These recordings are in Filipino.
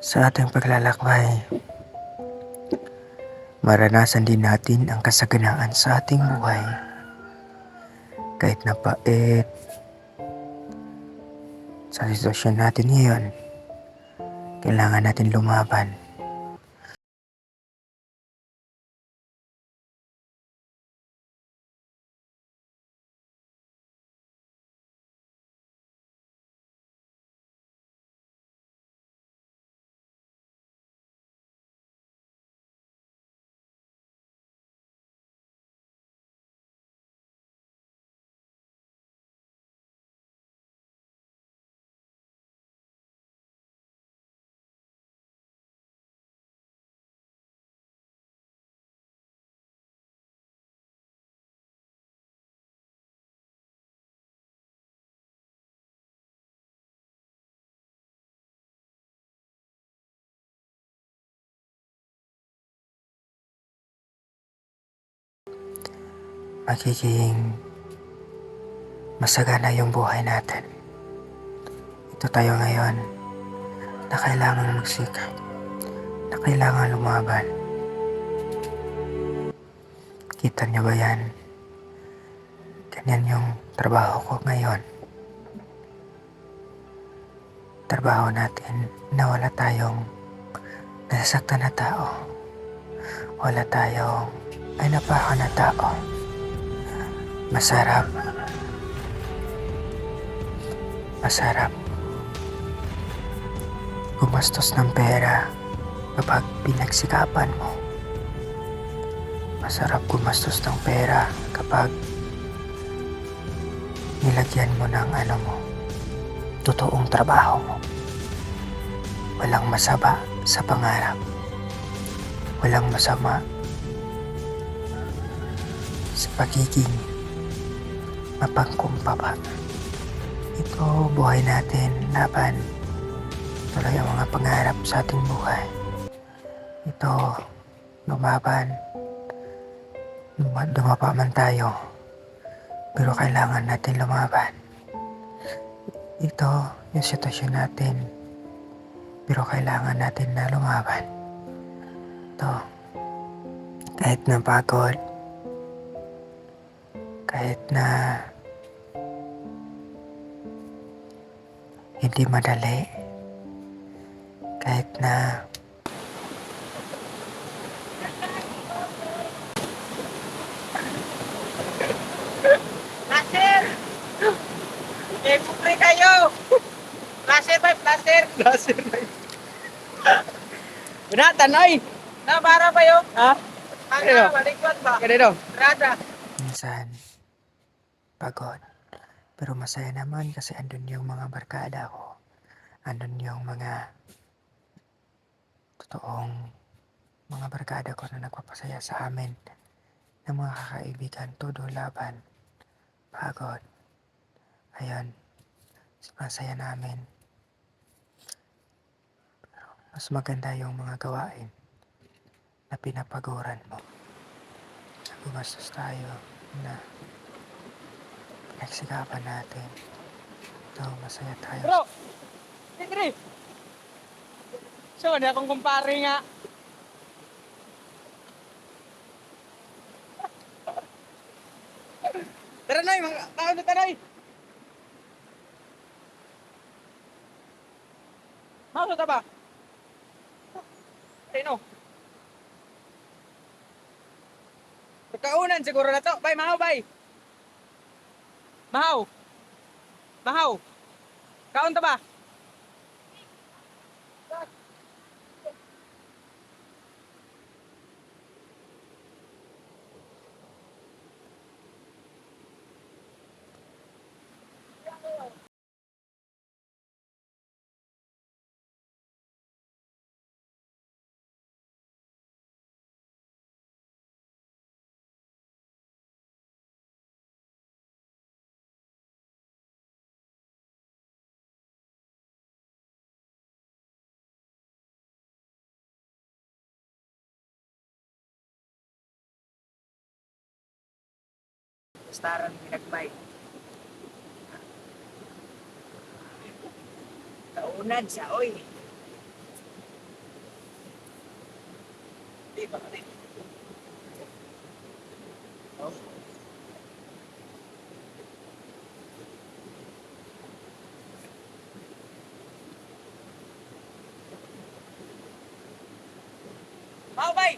Sa ating paglalakbay, maranasan din natin ang kasaganaan sa ating buhay. Kahit na pait sa sitwasyon natin ngayon, kailangan natin lumaban. Magiging masagana yung buhay natin. Ito tayo ngayon na kailangan magsikap, na kailangan lumaban. Kita niyo ba yan? Ganyan yung trabaho ko ngayon. Trabaho natin na wala tayong nasasaktan na tao. Wala tayong ay napakan na tao. Masarap gumastos ng pera kapag pinagsikapan mo. Masarap gumastos ng pera kapag nilagyan mo ng totoong trabaho mo. Walang masama sa pangarap. Walang masama sa pagiging mapangkumbaba. Ito, buhay natin, laban. Tuloy ang mga pangarap sa ating buhay. Ito, lumaban. Dumapa man tayo, pero kailangan natin lumaban. Ito, yung sitwasyon natin, pero kailangan natin na lumaban. Ito, kahit na pagod, kahit na hindi madali, kahit na Plaster! Pupre kayo! Plaster ba? Plaster! Laser na yun. Binatan, ay! Nabara ba yun? Ha? Ano? Balikwan ba? Kanino? Rada. minsan pagod. Pero masaya naman kasi andun yung mga barkada ko. Andun yung mga totoong mga barkada ko na nagpapasaya sa amin. Ng mga kakaibigan, todo laban, pagod. Ayun, masaya namin. Mas maganda yung mga gawain na pinapaguran mo. Gumastos tayo na pinagsikapan natin. Ito, masaya tayo. Bro! Tigri! So, hindi akong kumpare nga. Tara na, mga tao na taray! Maso ta ba? Sino? Pagkaunan siguro na to. Bay, mahaw, bay! Mahaw! Mahaw! Kaon ta ba? Staran pinagbay. Kaunan siya, oy. Mau bay!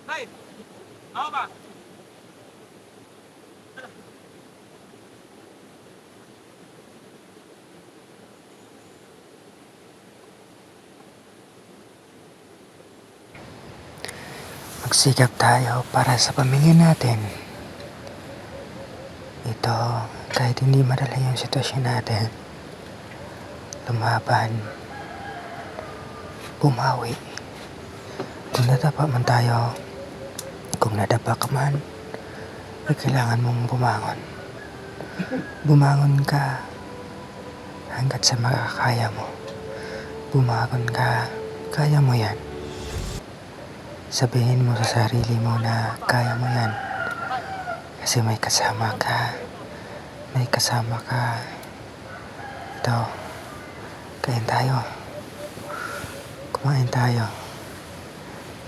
Bay! Mau ba? Magsikap tayo para sa pamilya natin. Ito, kahit hindi madala yung sitwasyon natin, lumaban, bumawi. Kung nadapa man tayo, kung nadapa ka man, ay kailangan mong bumangon. Bumangon ka hanggat sa makakaya mo. Bumangon ka, kaya mo yan. Sabihin mo sa sarili mo na kaya mo yan. Kasi may kasama ka. May kasama ka. Ito, kain tayo. Kumain tayo.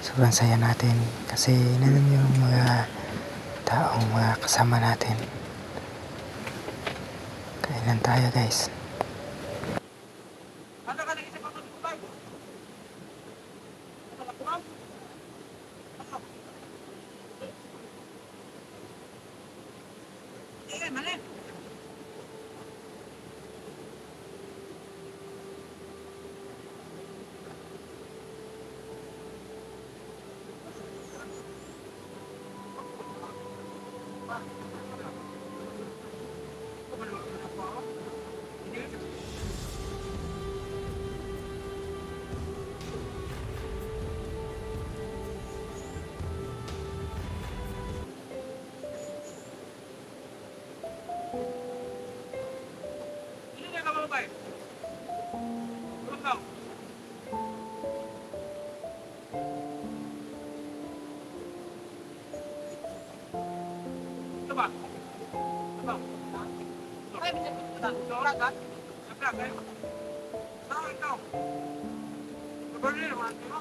Sobrang saya natin kasi nandun yung mga taong mga kasama natin. Kainan tayo guys. Ano ka nag-isip ako dito, bay? Ano ka, ma'am? Sige, mali. Hindi na ka mga bay. Tulog ka. Ito ba? Ito ba? Ay, bisa ko na. Wala ka? Wala ka? Saan ikaw? Berlin, wala ka?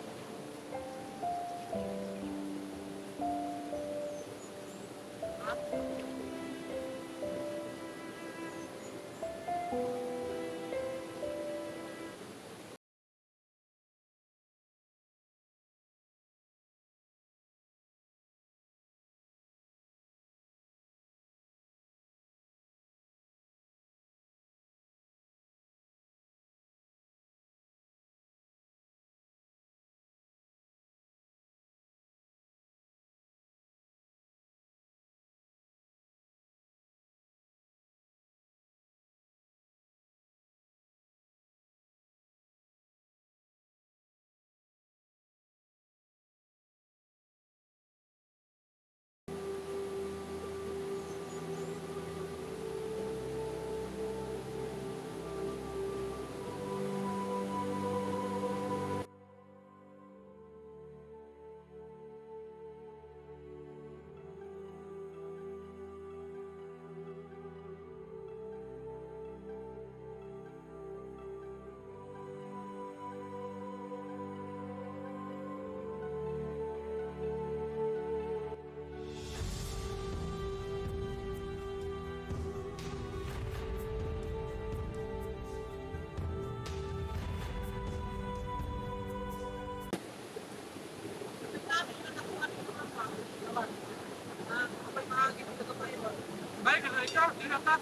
Bay, kasi ikaw, tingnan ka.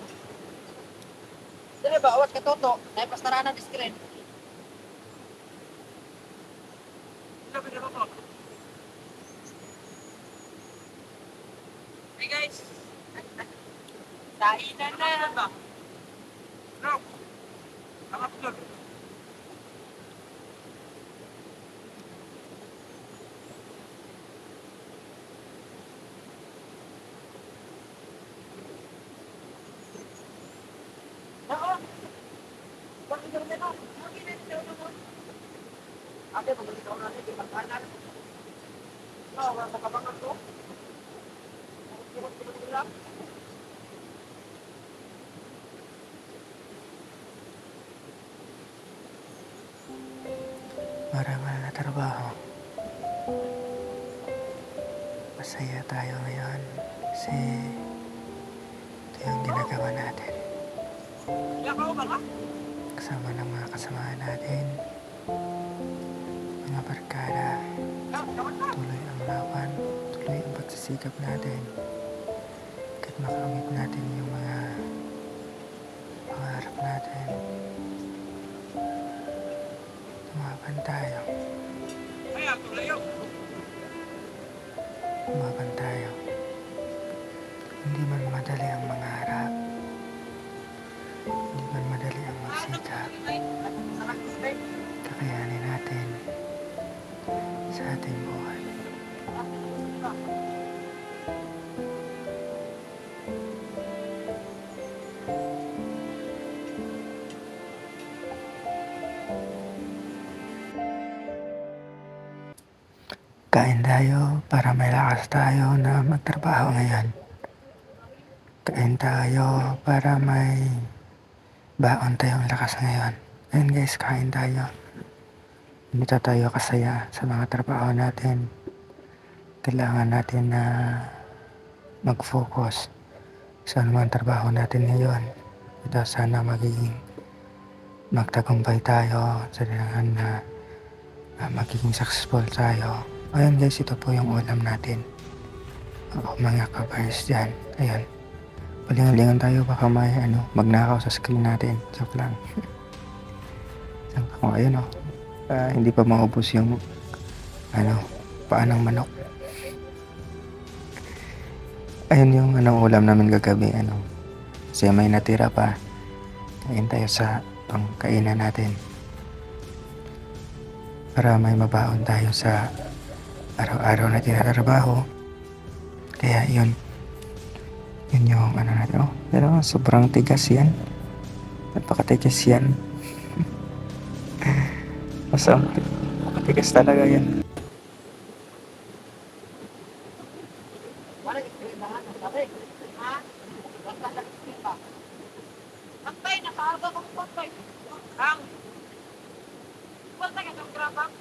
Dili ba, awas ka toto. Nay pastaranan di screen. Sabi niya ko. Hey guys. Kainan na. No. Ang upload. Oo. Bakit ka rin ako? Okay na ito mo. Ate, pag-ito na rin, di magkanan. Oh, makabangan ko. Lang. Para wala na trabaho. Masaya tayo ngayon kasi ito yung ginagawa natin. Yakaw ba ka? Kasama ng mga kasamahan natin, mga barkada, tuloy ang laban, tuloy ang pagsisikap natin. Kahit makamit natin yung mga pangarap natin, tumaban tayo, Ay, ako layo. tumaban tayo. Hindi man madali ang mangarap, hindi man madali ang magsikap, kakayanin natin sa ating buhay. Kain tayo para may lakas tayo na magtrabaho ngayon. Kain tayo para may baon tayong lakas ngayon. Ayun guys, kain tayo. Dito tayo kasaya sa mga trabaho natin. Kailangan natin na mag-focus sa anumang trabaho natin ngayon. Ito sana magtagumpay tayo sa kailangan na magiging successful tayo. Ayun guys, ito po yung ulam natin. Mga kabars dyan. Ayun. Palingan-lingan tayo baka may magnakaw sa screen natin. Joke lang. Ayun hindi pa maubos yung paan ng manok. Ayun yung ulam namin kagabi. Kasi may natira pa. Kain tayo sa pangkainan natin. Para may mabaon tayo sa araw-araw na tinatrabaho. Kaya yun yung natin. Pero sobrang tigas yan. Napakatigas yan. Napakatigas talaga yan. Pantay, nakaarga ko pantay. Ang. Pantay ka ng grabang.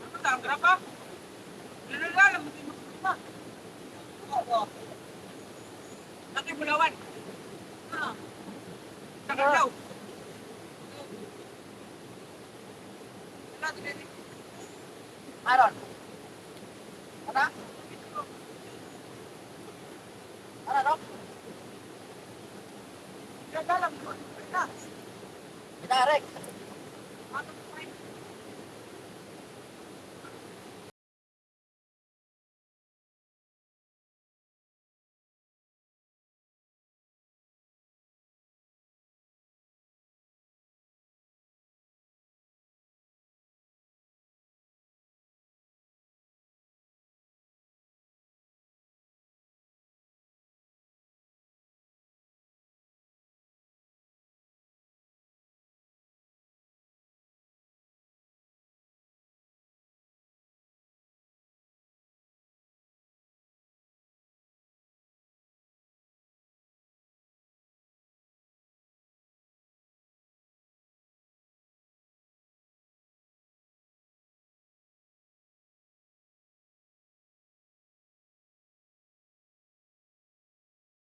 Ano ta, ang grabang? Nilalalam, hindi mo sumima. Oo. Natin bulawan. Saka daw. Aron. Ano? Ano? Nilalalam, hindi mo sumima. Pinarek. Ano pa